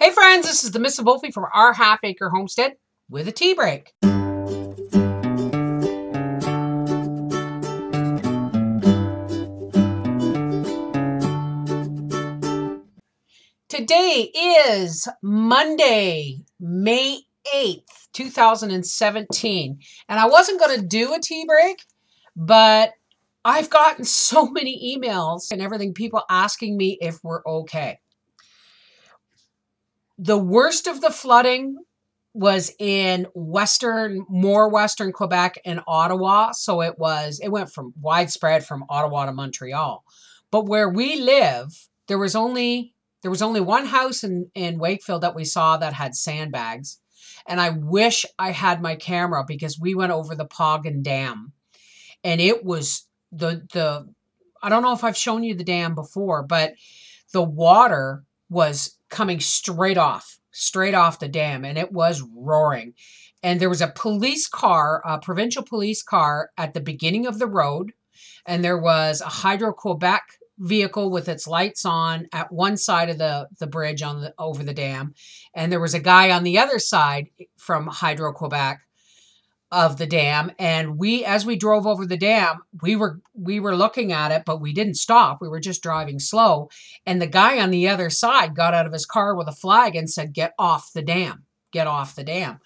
Hey friends, this is the Miss Wolfie from our Half Acre Homestead with a tea break. Today is Monday, May 8th, 2017. And I wasn't going to do a tea break, but I've gotten so many emails and everything, people asking me if we're okay. The worst of the flooding was in more western Quebec and Ottawa. So it went from widespread from Ottawa to Montreal. But where we live, there was only one house in Wakefield that we saw that had sandbags. And I wish I had my camera because we went over the Poggen Dam. And it was I don't know if I've shown you the dam before, but the water was coming straight off the dam, and it was roaring. And there was a police car, a provincial police car at the beginning of the road, and there was a Hydro-Quebec vehicle with its lights on at one side of the bridge over the dam, and there was a guy on the other side from Hydro-Quebec of the dam. And as we drove over the dam, we were looking at it, but we didn't stop. We were just driving slow. And the guy on the other side got out of his car with a flag and said, "Get off the dam, get off the dam."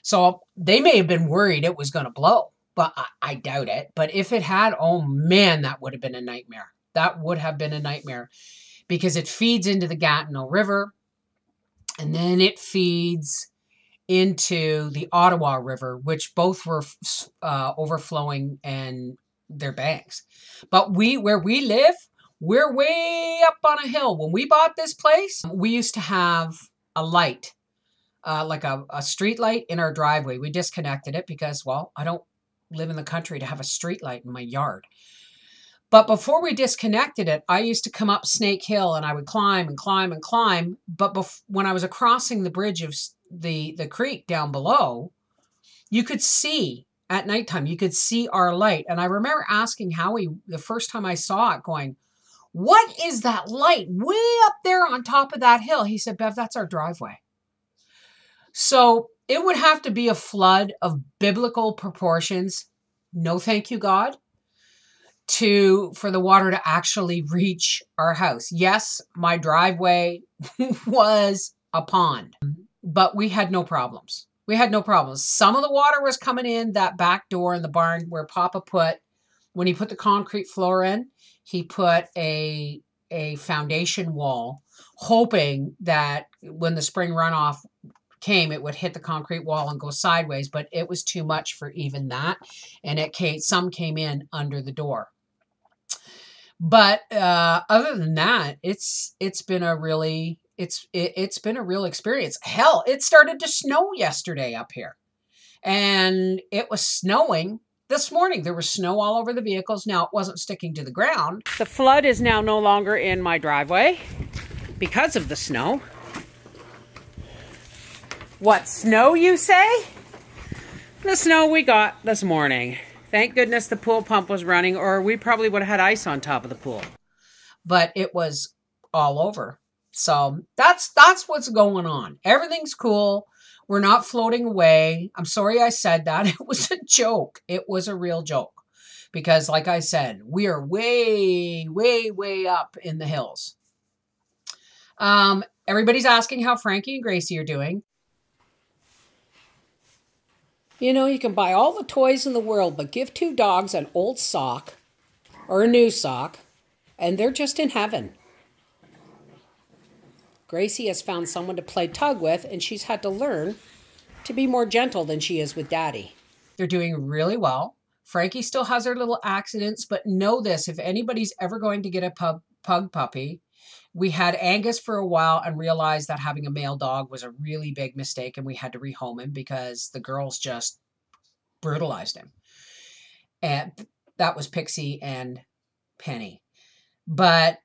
So they may have been worried it was going to blow, but I doubt it. But if it had, oh man, that would have been a nightmare. That would have been a nightmare because it feeds into the Gatineau River, and then it feeds into the Ottawa River, which both were overflowing and their banks. But where we live, we're way up on a hill. When we bought this place, we used to have a light, like a street light in our driveway. We disconnected it because, well, I don't live in the country to have a street light in my yard. But before we disconnected it, I used to come up Snake Hill and I would climb and climb and climb. But when I was crossing the bridge of the creek down below, you could see at nighttime, you could see our light. And I remember asking Howie the first time I saw it, going, "What is that light way up there on top of that hill?" He said, "Bev, that's our driveway." So it would have to be a flood of biblical proportions. No, thank you, God. For the water to actually reach our house. Yes, my driveway was a pond, but we had no problems. We had no problems. Some of the water was coming in that back door in the barn where Papa when he put the concrete floor in, he put a foundation wall, hoping that when the spring runoff came, it would hit the concrete wall and go sideways, but it was too much for even that. And some came in under the door. But other than that, it's been a really experience. Hell, it started to snow yesterday up here, and it was snowing this morning. There was snow all over the vehicles. Now it wasn't sticking to the ground. The flood is now no longer in my driveway because of the snow. What snow, you say? The snow we got this morning. Thank goodness the pool pump was running, or we probably would have had ice on top of the pool. But it was all over. So that's what's going on. Everything's cool. We're not floating away. I'm sorry I said that. It was a joke. It was a real joke. Because like I said, we are way, way, way up in the hills. Everybody's asking how Frankie and Gracie are doing. You know, you can buy all the toys in the world, but give two dogs an old sock or a new sock, and they're just in heaven. Gracie has found someone to play tug with, and she's had to learn to be more gentle than she is with Daddy. They're doing really well. Frankie still has her little accidents, but know this, if anybody's ever going to get a pug puppy, we had Angus for a while and realized that having a male dog was a really big mistake, and we had to rehome him because the girls just brutalized him. And that was Pixie and Penny. But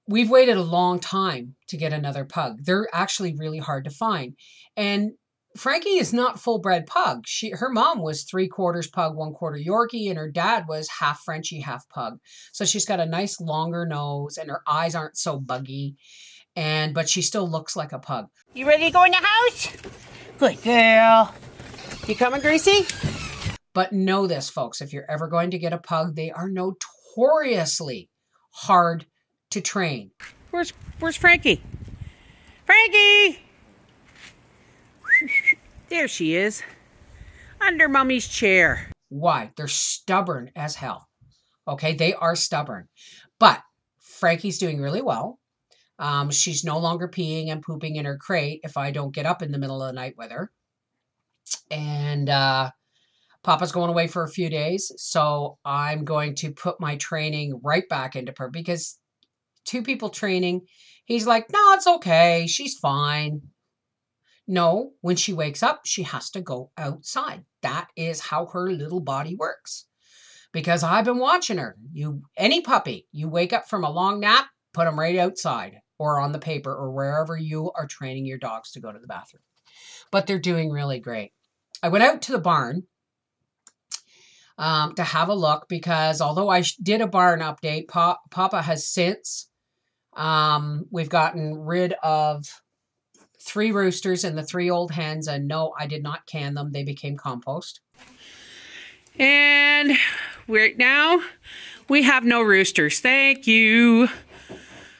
we've waited a long time to get another pug. They're actually really hard to find. And Frankie is not full-bred pug. Her mom was 3/4 pug, 1/4 Yorkie, and her dad was half Frenchie, half pug. So she's got a nice longer nose, and her eyes aren't so buggy. but she still looks like a pug. You ready to go in the house? Good girl. You coming, Gracie? But know this, folks, if you're ever going to get a pug, they are notoriously hard to train. Where's Frankie? Frankie! There she is, under Mommy's chair. Why? They're stubborn as hell. Okay, they are stubborn. But Frankie's doing really well. She's no longer peeing and pooping in her crate if I don't get up in the middle of the night with her. And Papa's going away for a few days, so I'm going to put my training right back into her, because 2 people training, he's like, no, it's okay, she's fine. No, when she wakes up, she has to go outside. That is how her little body works. Because I've been watching her. Any puppy, you wake up from a long nap, put them right outside or on the paper or wherever you are training your dogs to go to the bathroom. But they're doing really great. I went out to the barn to have a look, because although I did a barn update, Papa has since, we've gotten rid of 3 roosters and the 3 old hens, and no, I did not can them. They became compost. And right now we have no roosters. Thank you.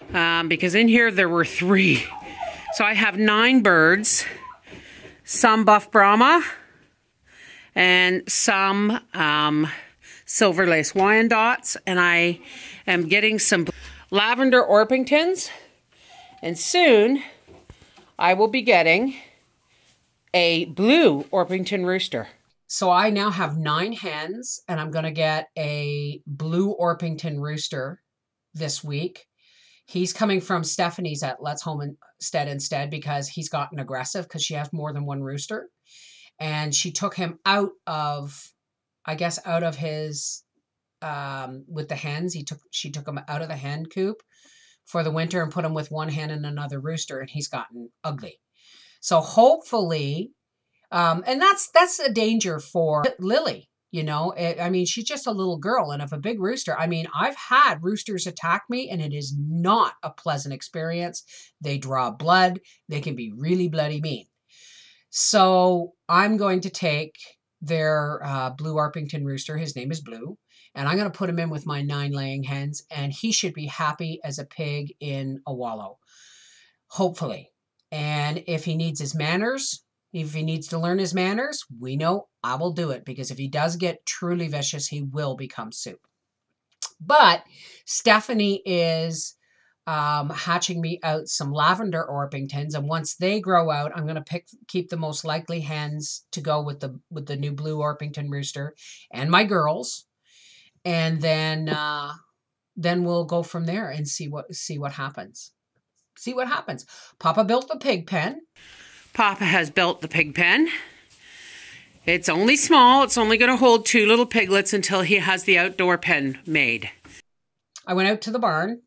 Because in here there were 3. So I have 9 birds, some buff Brahma, and some silver lace Wyandottes, and I am getting some lavender Orpingtons, and soon I will be getting a blue Orpington rooster. So I now have 9 hens, and I'm going to get a blue Orpington rooster this week. He's coming from Stephanie's at Let's Homestead instead, because he's gotten aggressive because she has more than 1 rooster. And she took him out of, I guess, out of his, with the hens. She took him out of the hen coop for the winter and put him with 1 hen and another rooster, and he's gotten ugly. So hopefully, and that's a danger for Lily. You know, I mean, she's just a little girl, and if a big rooster, I mean, I've had roosters attack me, and it is not a pleasant experience. They draw blood. They can be really bloody mean. So I'm going to take their blue Orpington rooster. His name is Blue. And I'm going to put him in with my 9 laying hens. And he should be happy as a pig in a wallow. Hopefully. And if he needs his manners, if he needs to learn his manners, we know I will do it. Because if he does get truly vicious, he will become soup. But Stephanie is hatching me out some lavender Orpingtons, and once they grow out, I'm going to keep the most likely hens to go with the new blue Orpington rooster and my girls, and then we'll go from there and see what happens. See what happens. Papa built the pig pen. Papa has built the pig pen. It's only small. It's only going to hold 2 little piglets until he has the outdoor pen made. I went out to the barn.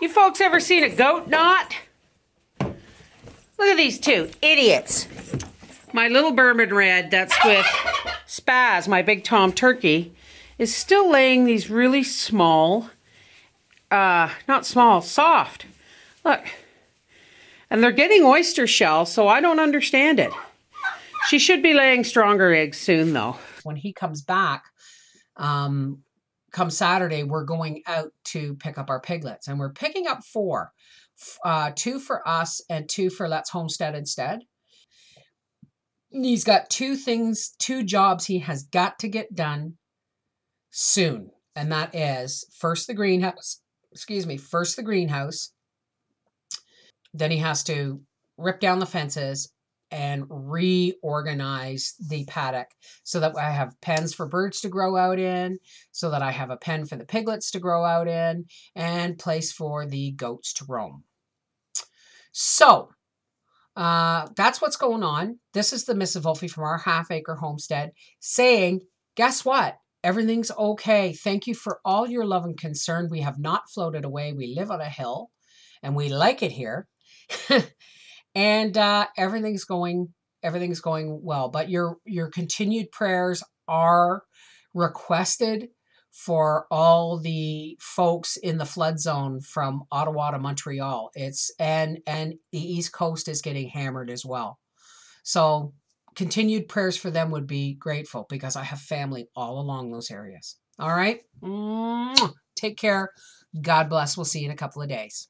You folks ever seen a goat knot? Look at these 2 idiots. My little Bourbon Red, that's with Spaz, my big tom turkey, is still laying these really small, not small, soft. Look. And they're getting oyster shell, so I don't understand it. She should be laying stronger eggs soon, though. When he comes back, come Saturday, we're going out to pick up our piglets, and we're picking up 4, 2 for us and 2 for Let's Homestead instead. He's got 2 jobs he has got to get done soon, and that is first the greenhouse. Then he has to rip down the fences and reorganize the paddock so that I have pens for birds to grow out in, so that I have a pen for the piglets to grow out in, and place for the goats to roam. So that's what's going on. This is the Mrs. Wolfie from our half-acre homestead saying, guess what? Everything's okay. Thank you for all your love and concern. We have not floated away. We live on a hill, and we like it here. And everything's going well. But your continued prayers are requested for all the folks in the flood zone from Ottawa to Montreal. And the East Coast is getting hammered as well. So continued prayers for them would be grateful, because I have family all along those areas. All right. Take care. God bless. We'll see you in a couple of days.